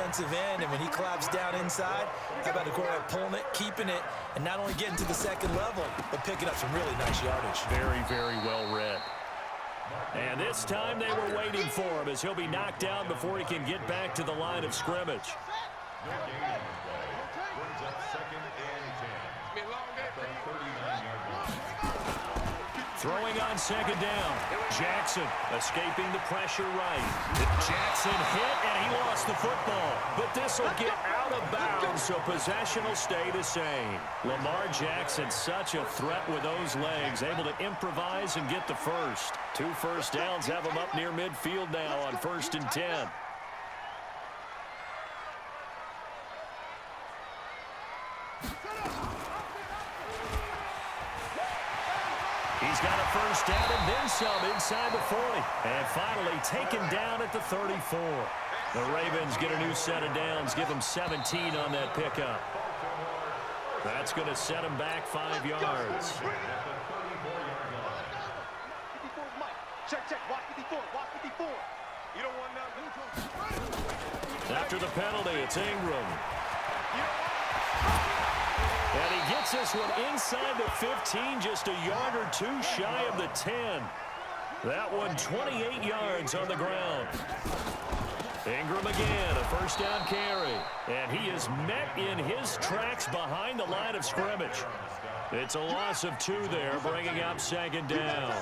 defensive end, and when he collapsed down inside, how about Aguero pulling it, keeping it, and not only getting to the second level, but picking up some really nice yardage. Very, very well read. And this time they were waiting for him as he'll be knocked down before he can get back to the line of scrimmage. Throwing on second down. Jackson escaping the pressure right. Jackson hit, and he lost the football. But this will get out of bounds, so possession will stay the same. Lamar Jackson, such a threat with those legs, able to improvise and get the first. 2 first downs have him up near midfield now on 1st and 10. He's got a first down and then some inside the 40. And finally taken down at the 34. The Ravens get a new set of downs, give them 17 on that pickup. That's going to set him back 5 yards. After the penalty, it's Ingram. And he gets this one inside the 15, just a yard or 2 shy of the 10. That one 28 yards on the ground. Ingram again, a first down carry. And he is met in his tracks behind the line of scrimmage. It's a loss of 2 there, bringing up second down.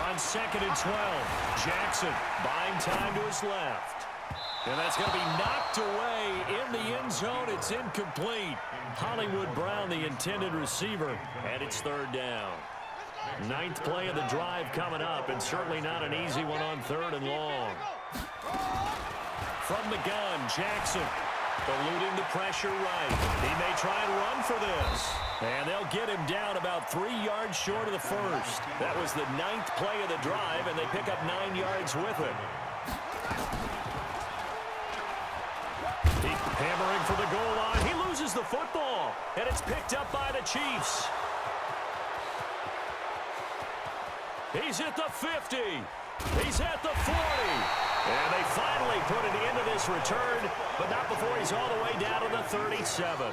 On 2nd and 12, Jackson buying time to his left. And that's going to be knocked away in the end zone. It's incomplete. Hollywood Brown, the intended receiver, and it's 3rd down. 9th play of the drive coming up, and certainly not an easy one on 3rd and long. From the gun, Jackson eluding the pressure right. He may try and run for this. And they'll get him down about 3 yards short of the first. That was the 9th play of the drive, and they pick up 9 yards with it. Hammering for the goal line. He loses the football, and it's picked up by the Chiefs. He's at the 50. He's at the 40. And they finally put an end to this return, but not before he's all the way down to the 37.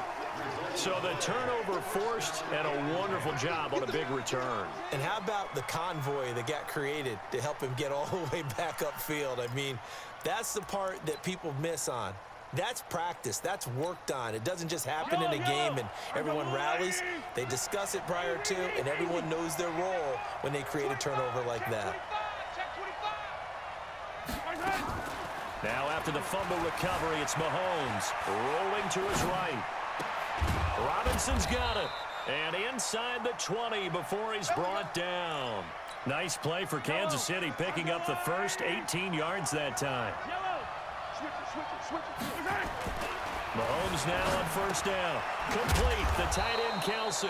So the turnover forced, and a wonderful job on a big return. And how about the convoy that got created to help him get all the way back upfield? I mean, that's the part that people miss on. That's practice. That's worked on. It doesn't just happen in a game and everyone rallies. They discuss it prior to, and everyone knows their role when they create a turnover like that. Now after the fumble recovery, it's Mahomes rolling to his right. Robinson's got it. And inside the 20 before he's brought down. Nice play for Kansas City, picking up the first 18 yards that time. Mahomes now on 1st down. Complete, the tight end Kelsey.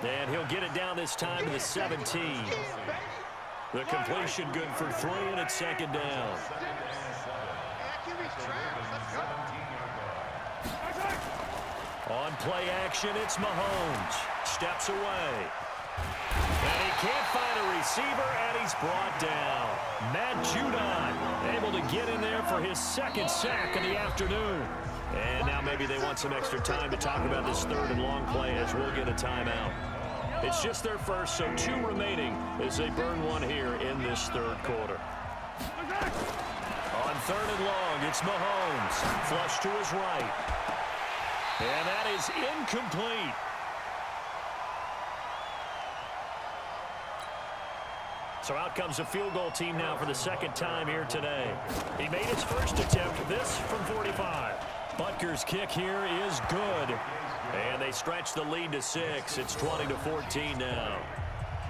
And he'll get it down this time to the 17. The completion good for 3, and it's 2nd down. On play action, it's Mahomes. Steps away. And he can't find a receiver, and he's brought down. Matt Judon able to get in there for his 2nd sack of the afternoon. And now maybe they want some extra time to talk about this 3rd and long play as we'll get a timeout. It's just their first, so 2 remaining as they burn one here in this 3rd quarter. On 3rd and long, it's Mahomes. Flush to his right. And that is incomplete. So out comes a field goal team now for the 2nd time here today. He made his first attempt, this from 45. Butker's kick here is good. And they stretch the lead to 6. It's 20-14 now.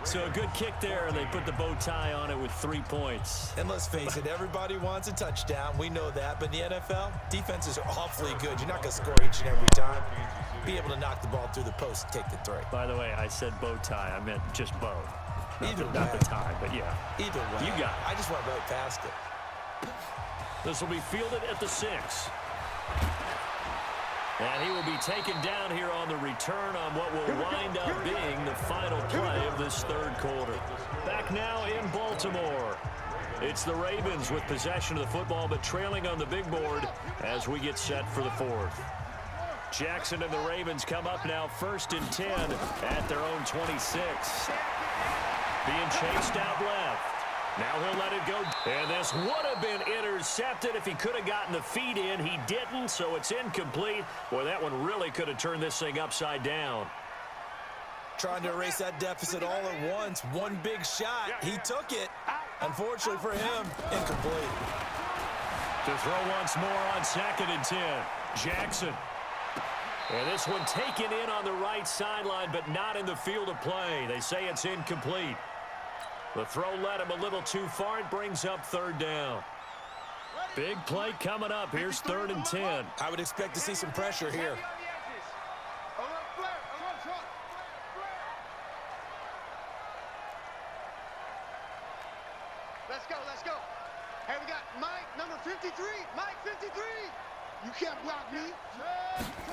So a good kick there, and they put the bow tie on it with 3 points. And let's face it, everybody wants a touchdown. We know that. But in the NFL, defenses are awfully good. You're not going to score each and every time. Be able to knock the ball through the post and take the 3. By the way, I said bow tie. I meant just bow. Either way. Not the tie, but yeah. Either way. You got it. I just went right past it. This will be fielded at the 6. And he will be taken down here on the return on what will wind up being the final play of this 3rd quarter. Back now in Baltimore. It's the Ravens with possession of the football, but trailing on the big board as we get set for the fourth. Jackson and the Ravens come up now 1st and 10 at their own 26. Being chased out left. Now he'll let it go. And this would have been intercepted if he could have gotten the feet in. He didn't, so it's incomplete. Boy, that one really could have turned this thing upside down. Trying to erase that deficit all at once. One big shot. He took it. Unfortunately for him, incomplete. To throw once more on 2nd and 10. Jackson. And this one taken in on the right sideline, but not in the field of play. They say it's incomplete. The throw led him a little too far. It brings up 3rd down. Big play coming up. Here's 3rd and 10. I would expect to see some pressure here. Let's go. Hey, we got Mike, number 53. Mike, 53. You can't block me.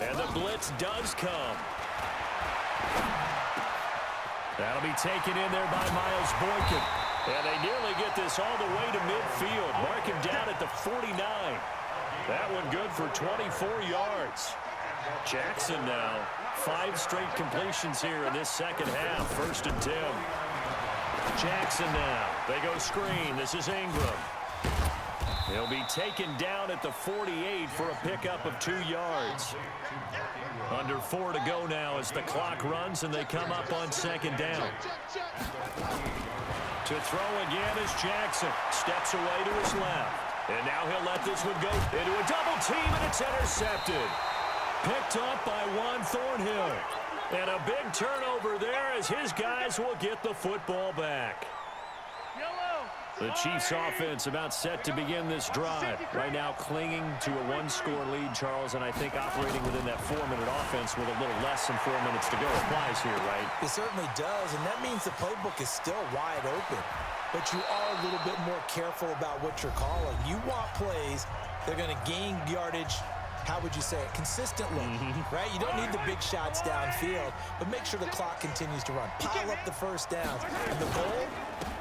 And the blitz does come. That'll be taken in there by Miles Boykin. And they nearly get this all the way to midfield. Mark him down at the 49. That one good for 24 yards. Jackson now. 5 straight completions here in this second half. 1st and 10. Jackson now. They go screen. This is Ingram. He'll be taken down at the 48 for a pickup of 2 yards. Under 4 to go now as the clock runs and they come up on 2nd down. To throw again is Jackson. Steps away to his left. And now he'll let this one go into a double team, and it's intercepted. Picked up by Juan Thornhill. And a big turnover there as his guys will get the football back. The Chiefs offense about set to begin this drive. Right now clinging to a 1-score lead, Charles, and I think operating within that 4-minute offense with a little less than 4 minutes to go applies here, right? It certainly does, and that means the playbook is still wide open. But you are a little bit more careful about what you're calling. You want plays that are going to gain yardage, how would you say it, consistently, right? You don't need the big shots downfield, but make sure the clock continues to run. Pile up the first downs. And the goal,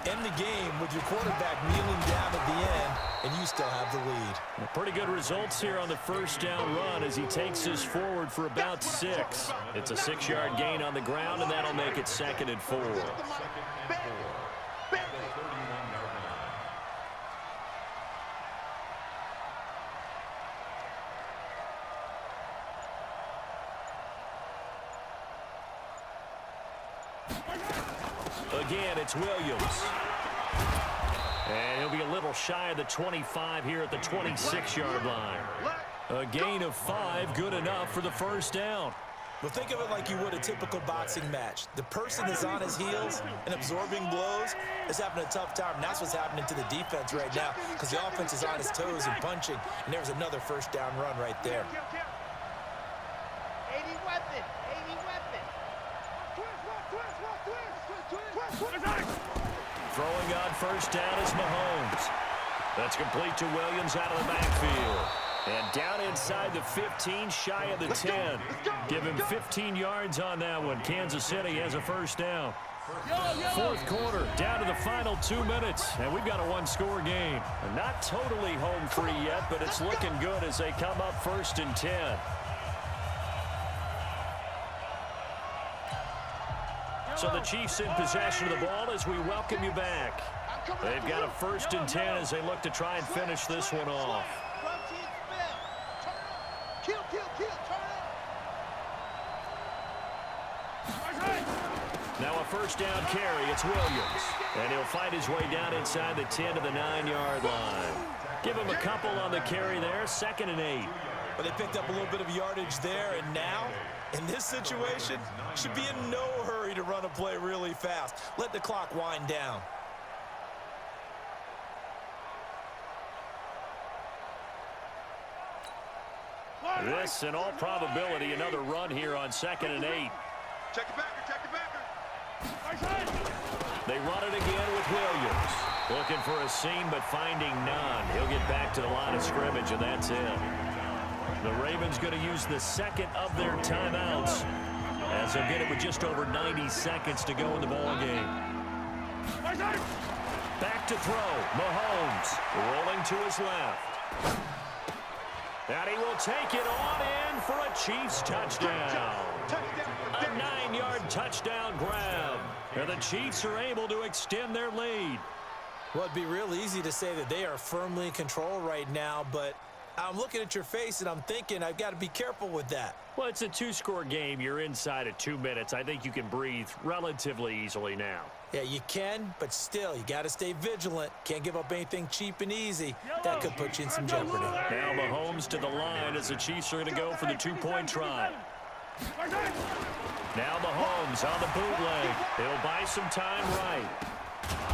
end the game with your quarterback kneeling down at the end, and you still have the lead. Pretty good results here on the first down run as he takes this forward for about 6. It's a 6-yard gain on the ground, and that'll make it 2nd and 4. Again, it's Williams. And he'll be a little shy of the 25 here at the 26-yard line. A gain of 5, good enough for the first down. Well, think of it like you would a typical boxing match. The person is on his heels and absorbing blows is having a tough time. And that's what's happening to the defense right now because the offense is on his toes and punching. And there's another first down run right there. 80 weapon. Throwing on first down is Mahomes. That's complete to Williams out of the backfield. And down inside the 15, shy of the 10. Give him 15 yards on that one. Kansas City has a first down. Fourth quarter, down to the final 2 minutes, and we've got a 1-score game. Not totally home free yet, but it's looking good as they come up 1st and 10. So the Chiefs in possession of the ball as we welcome you back. They've got a 1st and 10 as they look to try and finish this one off. Now a first down carry, it's Williams. And he'll fight his way down inside the 10 to the 9-yard line. Give him a couple on the carry there, 2nd and 8. But they picked up a little bit of yardage there, and now, in this situation, should be in no hurry to run a play really fast. Let the clock wind down. This, in all probability, another run here on 2nd and 8. Check it back. They run it again with Williams. Looking for a seam, but finding none. He'll get back to the line of scrimmage, and that's it. The Ravens going to use the second of their timeouts as they'll get it with just over 90 seconds to go in the ball game. Back to throw. Mahomes rolling to his left. And he will take it on in for a Chiefs touchdown. A 9-yard touchdown grab. And the Chiefs are able to extend their lead. Well, it'd be real easy to say that they are firmly in control right now, but I'm looking at your face and I'm thinking I've got to be careful with that. Well, it's a 2-score game. You're inside of 2 minutes. I think you can breathe relatively easily now. Yeah, you can, but still, you got to stay vigilant. Can't give up anything cheap and easy. That could put you in some jeopardy. Now Mahomes to the line as the Chiefs are going to go for the 2-point try. Now Mahomes on the bootleg. He'll buy some time right.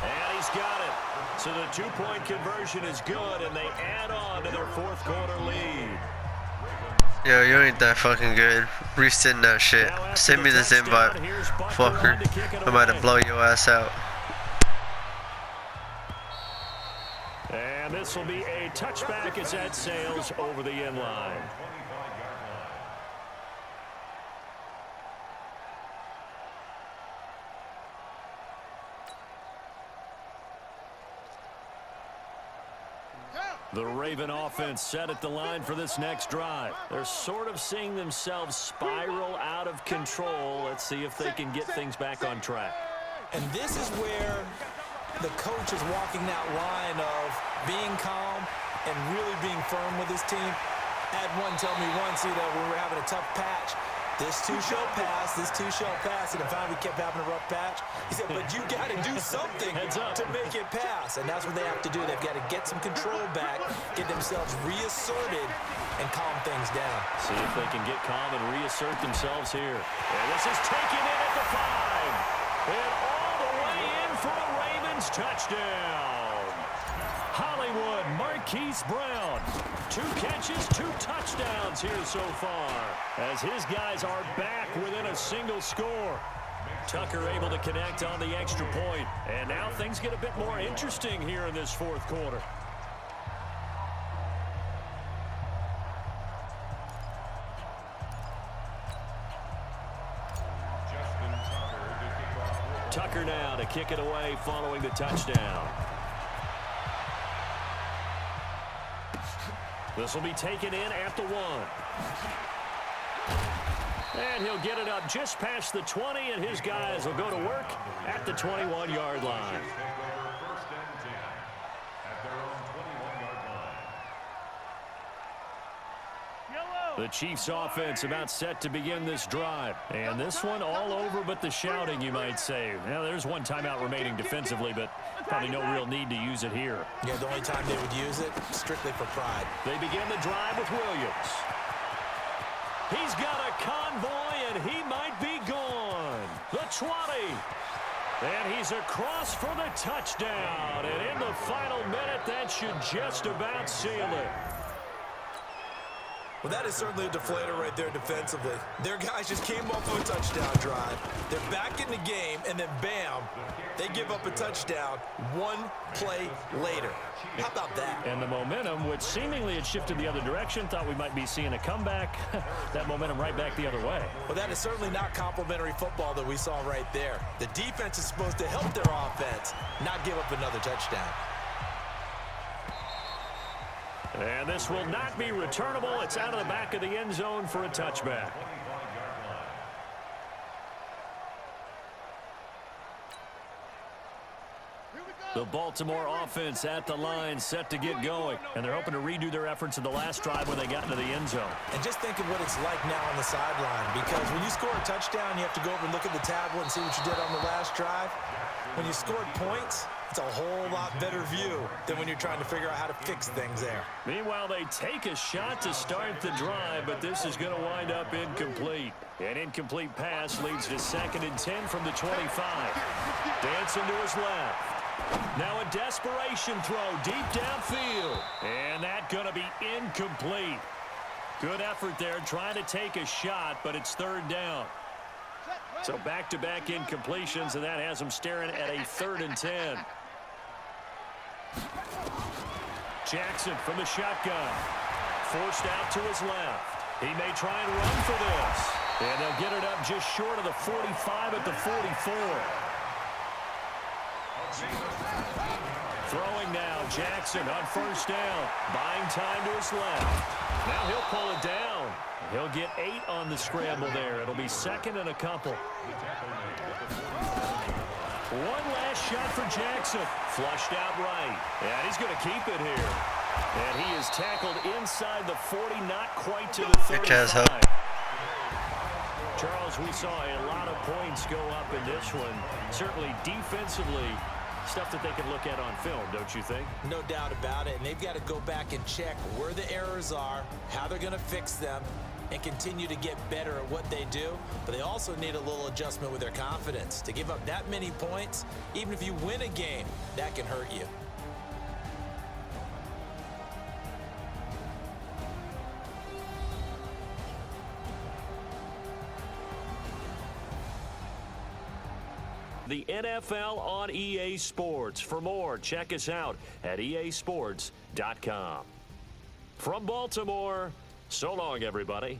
And he's got it. So the 2-point conversion is good, and they add on to their 4th quarter lead. Yo, you ain't that fucking good. Resend that shit. Send me this invite, fucker. I'm about to blow your ass out. And this will be a touchback as that sails over the end line. The Raven offense set at the line for this next drive. They're sort of seeing themselves spiral out of control. Let's see if they can get things back on track. And this is where the coach is walking that line of being calm and really being firm with his team. I had one tell me once, when we were having a tough patch, this too shall pass, this too shall pass, and finally we kept having a rough patch. He said, but you got to do something to make it pass, and that's what they have to do. They've got to get some control back, get themselves reasserted, and calm things down. See if they can get calm and reassert themselves here. And this is taken in at the 5, and all the way in for a Ravens touchdown. Hollywood Marquise Brown. 2 catches, 2 touchdowns here so far, as his guys are back within a single score. Tucker able to connect on the extra point, and now things get a bit more interesting here in this 4th quarter. Tucker now to kick it away following the touchdown. This will be taken in at the 1. And he'll get it up just past the 20, and his guys will go to work at the 21-yard line. The Chiefs offense about set to begin this drive. And this one all over but the shouting, you might say. Now, there's one timeout remaining defensively, but probably no real need to use it here. Yeah, the only time they would use it, strictly for pride. They begin the drive with Williams. He's got a convoy, and he might be gone. The 20. And he's across for the touchdown. And in the final minute, that should just about seal it. Well, that is certainly a deflator right there defensively. Their guys just came off of a touchdown drive. They're back in the game, and then bam, they give up a touchdown 1 play later. How about that? And the momentum, which seemingly had shifted the other direction, thought we might be seeing a comeback. That momentum right back the other way. Well, that is certainly not complimentary football that we saw right there. The defense is supposed to help their offense, not give up another touchdown. And this will not be returnable. It's out of the back of the end zone for a touchback. The Baltimore offense at the line set to get going. And they're hoping to redo their efforts in the last drive when they got into the end zone. And just think of what it's like now on the sideline, because when you score a touchdown, you have to go over and look at the tablet and see what you did on the last drive. When you scored points, it's a whole lot better view than when you're trying to figure out how to fix things there. Meanwhile, they take a shot to start the drive, but this is going to wind up incomplete. An incomplete pass leads to 2nd and 10 from the 25. Dancing to his left. Now a desperation throw deep downfield. And that's going to be incomplete. Good effort there trying to take a shot, but it's 3rd down. So back-to-back incompletions, and that has them staring at a 3rd and 10. Jackson from the shotgun. Forced out to his left. He may try and run for this. And they'll get it up just short of the 45 at the 44. Throwing now, Jackson on first down. Buying time to his left. Now he'll pull it down. He'll get 8 on the scramble there. It'll be second and a couple. One last shot for Jackson. Flushed out right. And he's going to keep it here. And he is tackled inside the 40, not quite to the 35. Charles, we saw a lot of points go up in this one. Certainly defensively, stuff that they can look at on film, don't you think? No doubt about it. And they've got to go back and check where the errors are, how they're going to fix them, and continue to get better at what they do. But they also need a little adjustment with their confidence. To give up that many points, even if you win a game, that can hurt you. The NFL on EA Sports. For more, check us out at easports.com. From Baltimore, so long, everybody.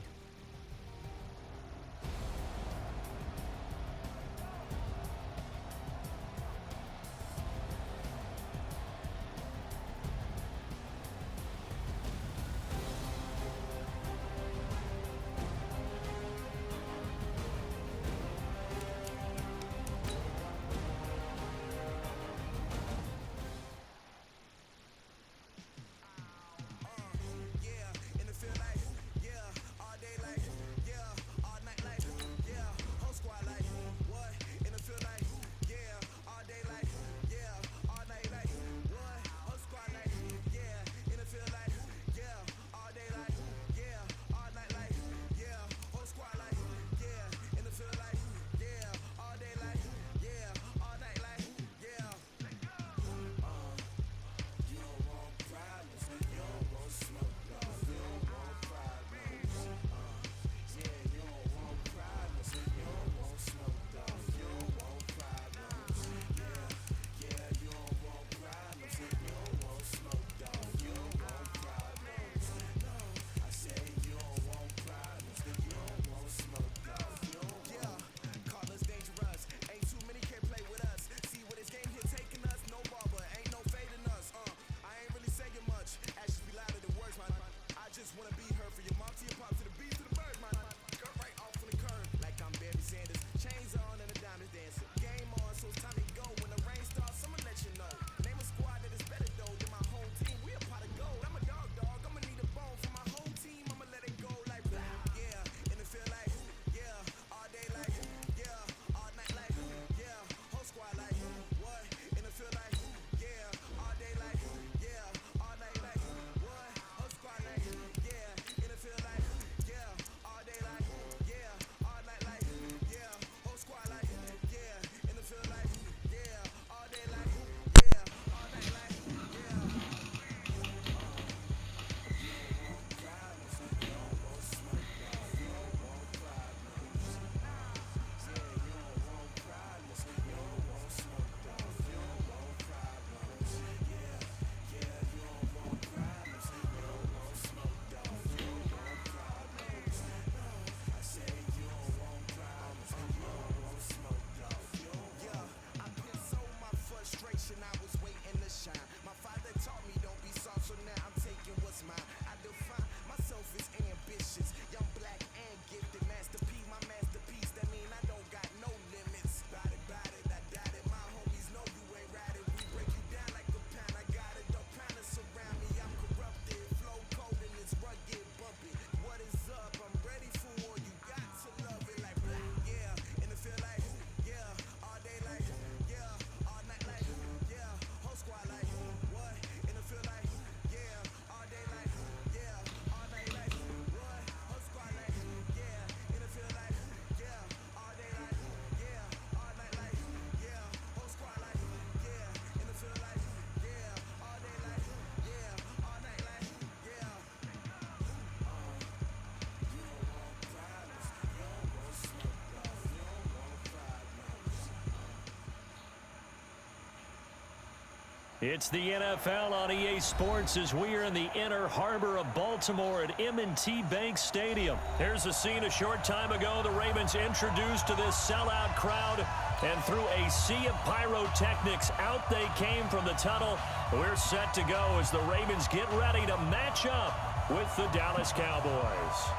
It's the NFL on EA Sports as we are in the inner harbor of Baltimore at M&T Bank Stadium. Here's a scene a short time ago. The Ravens introduced to this sellout crowd And through a sea of pyrotechnics, out they came from the tunnel. We're set to go as the Ravens get ready to match up with the Dallas Cowboys.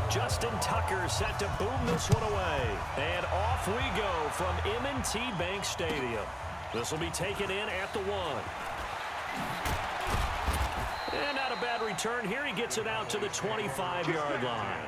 Justin Tucker set to boom this one away. And off we go from M&T Bank Stadium. This will be taken in at the 1. And not a bad return here. He gets it out to the 25-yard line.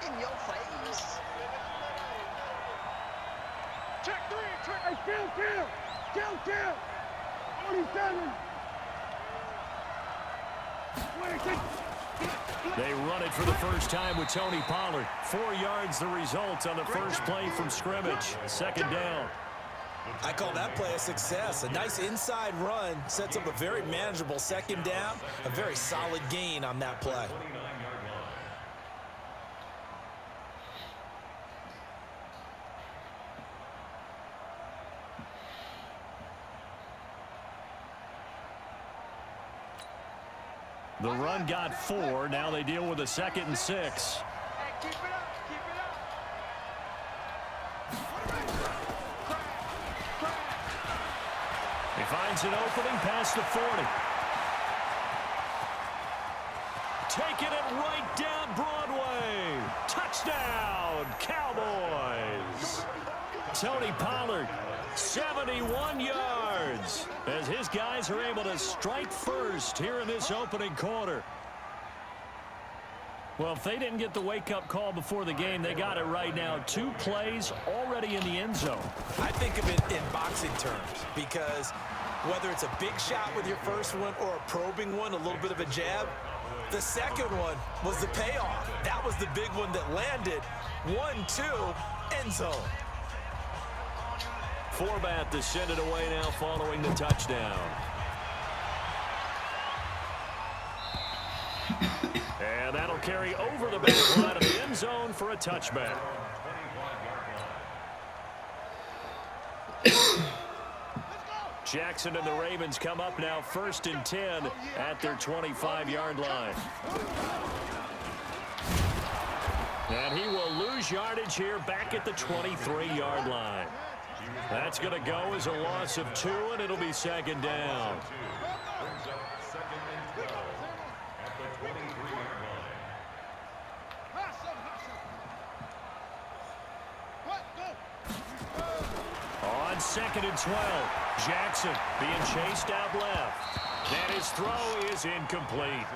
In your face. Check 3, check. Hey, kill. 47. They run it for the first time with Tony Pollard. 4 yards the result on the first play from scrimmage. Second down. I call that play a success. A nice inside run sets up a very manageable second down. A very solid gain on that play. The run got 4. Now they deal with a 2nd and 6. Hey, keep it up. He finds an opening past the 40. Taking it right down Broadway. Touchdown, Cowboys. Tony Pollard, 71 yards, as his guys are able to strike first here in this opening quarter. Well, if they didn't get the wake-up call before the game, they got it right now. 2 plays already in the end zone. I think of it in boxing terms because whether it's a big shot with your first one or a probing one, a little bit of a jab, the second one was the payoff. That was the big one that landed. 1-2, end zone. Forbat to send it away now following the touchdown. And that'll carry over the back line of the end zone for a touchback. Jackson and the Ravens come up now 1st and 10 at their 25-yard line. And he will lose yardage here back at the 23-yard line. That's going to go as a loss of 2, and it'll be 2nd down. On 2nd and 12, Jackson being chased out left. And his throw is incomplete.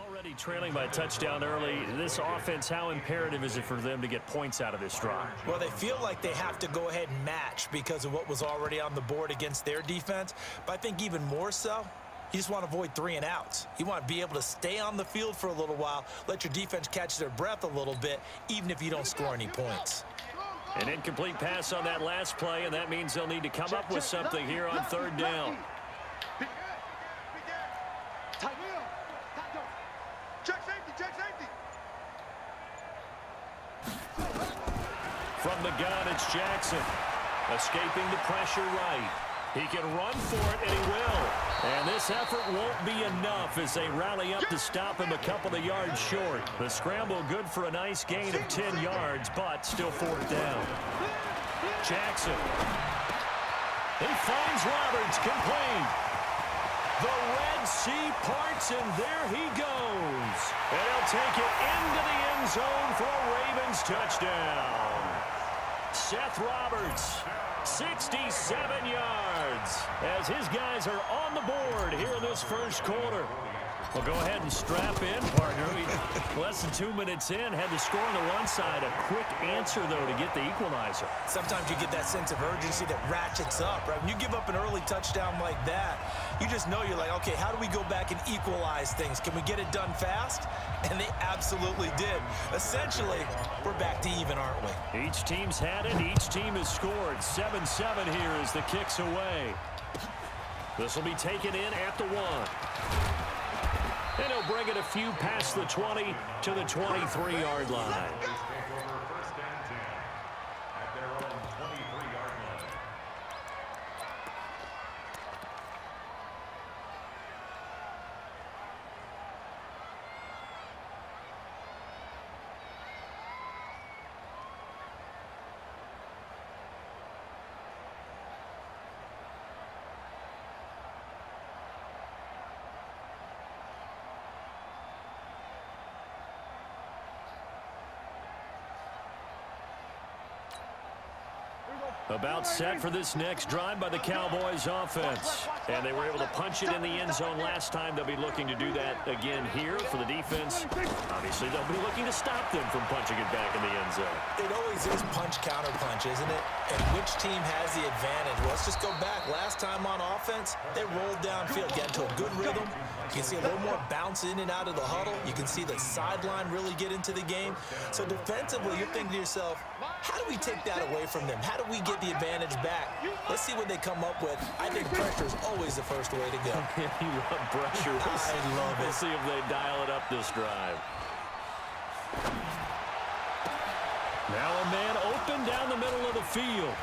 Already trailing by a touchdown early. This offense, how imperative is it for them to get points out of this drive? Well, they feel like they have to go ahead and match because of what was already on the board against their defense. But I think even more so, you just want to avoid 3 and outs. You want to be able to stay on the field for a little while, let your defense catch their breath a little bit, even if you don't score any points. An incomplete pass on that last play, and that means they'll need to come up with something here on 3rd down. From the gun, it's Jackson. Escaping the pressure right. He can run for it, and he will. And this effort won't be enough as they rally up to stop him a couple of yards short. The scramble good for a nice gain of 10 yards, but still 4th down. Jackson. He finds Roberts, complete. The Red Sea parts, and there he goes. And he'll take it into the end zone for a Ravens touchdown. Seth Roberts, 67 yards, as his guys are on the board here in this first quarter. Well, go ahead and strap in, partner. Less than 2 minutes in, had the score on the one side. A quick answer, though, to get the equalizer. Sometimes you get that sense of urgency that ratchets up, right? When you give up an early touchdown like that, you just know you're like, okay, how do we go back and equalize things? Can we get it done fast? And they absolutely did. Essentially, we're back to even, aren't we? Each team's had it. Each team has scored. 7-7 here as the kick's away. This will be taken in at the 1. And he'll bring it a few past the 20 to the 23-yard line. About set for this next drive by the Cowboys offense. And they were able to punch it in the end zone last time. They'll be looking to do that again here for the defense. Obviously, they'll be looking to stop them from punching it back in the end zone. It always is punch-counter-punch, isn't it? And which team has the advantage? Well, let's just go back. Last time on offense, they rolled downfield, get into a good rhythm. You can see a little more bounce in and out of the huddle. You can see the sideline really get into the game. So defensively, you're thinking to yourself, how do we take that away from them? How do we get the advantage back? Let's see what they come up with. I think pressure is always the first way to go. You love pressure. I love it. We'll see if they dial it up this drive. Now a man open down the middle of the field.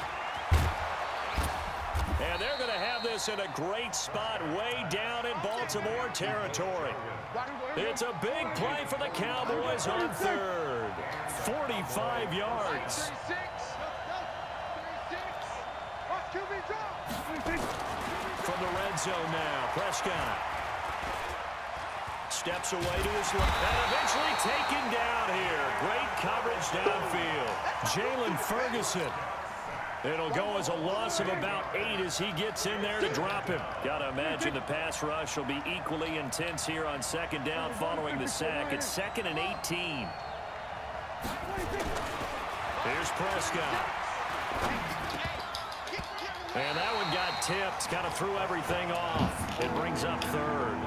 And they're going to have this in a great spot way down in Baltimore territory. It's a big play for the Cowboys on third. 45 yards. From the red zone now, Prescott steps away to his left and eventually taken down here. Great coverage downfield. Jalen Ferguson. It'll go as a loss of about 8 as he gets in there to drop him. Got to imagine the pass rush will be equally intense here on second down following the sack. It's 2nd and 18. Here's Prescott. And that one got tipped. Kind of threw everything off. It brings up third.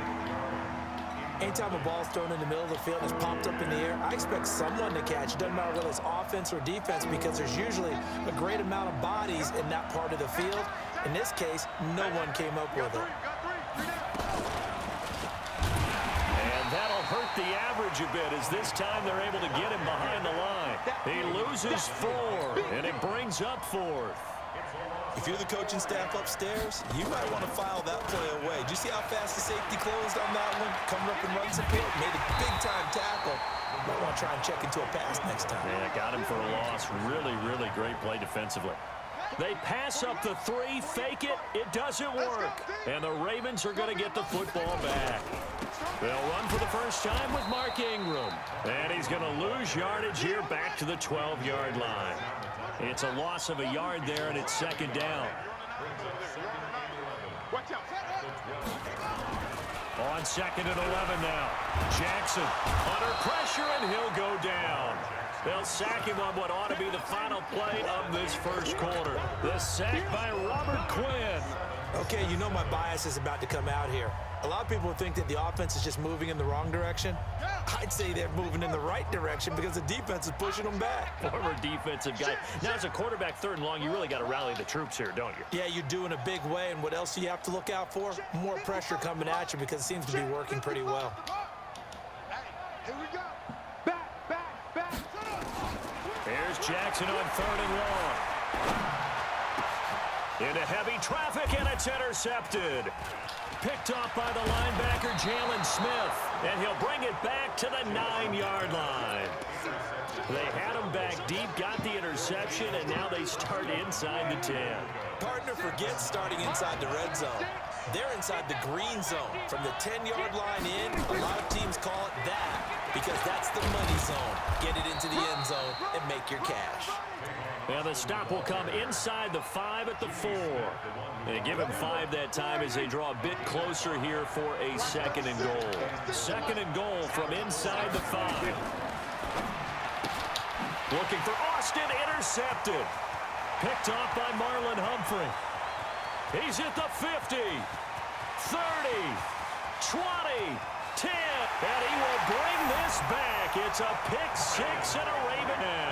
Anytime a ball's thrown in the middle of the field and it's popped up in the air, I expect someone to catch. It doesn't matter whether it's offense or defense because there's usually a great amount of bodies in that part of the field. In this case, no one came up with it. And that'll hurt the average a bit as this time they're able to get him behind the line. He loses 4, and it brings up 4th. If you're the coaching staff upstairs, you might want to file that play away. Did you see how fast the safety closed on that one? Coming up and run support, made a big-time tackle. Might want to try and check into a pass next time. Yeah, got him for a loss. Really, really great play defensively. They pass up the 3, fake it. It doesn't work. And the Ravens are going to get the football back. They'll run for the first time with Mark Ingram. And he's going to lose yardage here back to the 12-yard line. It's a loss of a yard there, and it's second down. On 2nd and 11 now. Jackson under pressure, and he'll go down. They'll sack him on what ought to be the final play of this first quarter. The sack by Robert Quinn. Okay, you know my bias is about to come out here. A lot of people think that the offense is just moving in the wrong direction. I'd say they're moving in the right direction because the defense is pushing them back. Former defensive guy. Now, as a quarterback 3rd and long, you really got to rally the troops here, don't you? Yeah, you do in a big way. And what else do you have to look out for? More pressure coming at you because it seems to be working pretty well. Here we go. Back. Here's Jackson on 3rd and long. Into heavy traffic, and it's intercepted. Picked off by the linebacker, Jalen Smith. And he'll bring it back to the 9-yard line. They had him back deep, got the interception, and now they start inside the 10. Partner forgets starting inside the red zone. They're inside the green zone. From the 10-yard line in, a lot of teams call it that because that's the money zone. Get it into the end zone and make your cash. And the stop will come inside the 5 at the 4. They give him 5 that time as they draw a bit closer here for a 2nd and goal. 2nd and goal from inside the 5. Looking for Austin, intercepted. Picked off by Marlon Humphrey. He's at the 50, 30, 20, 10, and he will bring this back. It's a pick 6 and a Raven.